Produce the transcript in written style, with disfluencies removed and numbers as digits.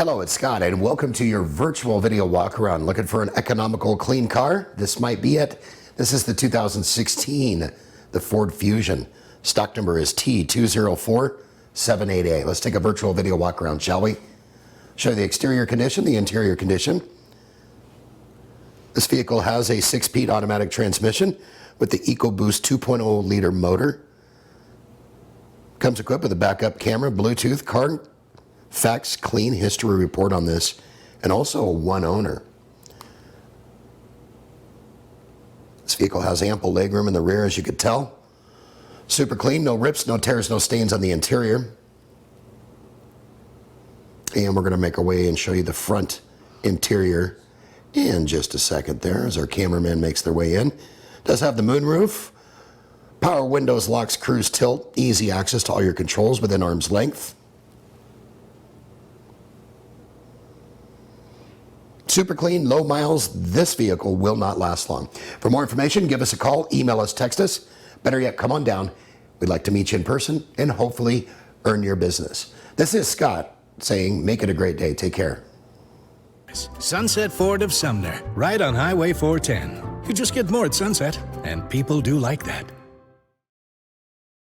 Hello, it's Scott, and welcome to your virtual video walk-around. Looking for an economical, clean car? This might be it. This is the 2016, the Ford Fusion. Stock number is T204788. Let's take a virtual video walk-around, shall we? Show you the exterior condition, the interior condition. This vehicle has a 6-speed automatic transmission with the EcoBoost 2.0 liter motor. Comes equipped with a backup camera, Bluetooth, Carfax clean history report on this, and also a one owner. This vehicle has ample legroom in the rear, as you could tell. Super clean, no rips, no tears, no stains on the interior. And we're going to make our way and show you the front interior in just a second there as our cameraman makes their way in. Does have the moonroof, power windows, locks, cruise, tilt, easy access to all your controls within arm's length. Super clean, low miles. This vehicle will not last long. For more information, give us a call, email us, text us. Better yet, come on down. We'd like to meet you in person and hopefully earn your business. This is Scott saying, make it a great day. Take care. Sunset Ford of Sumner, right on Highway 410. You just get more at Sunset, and people do like that.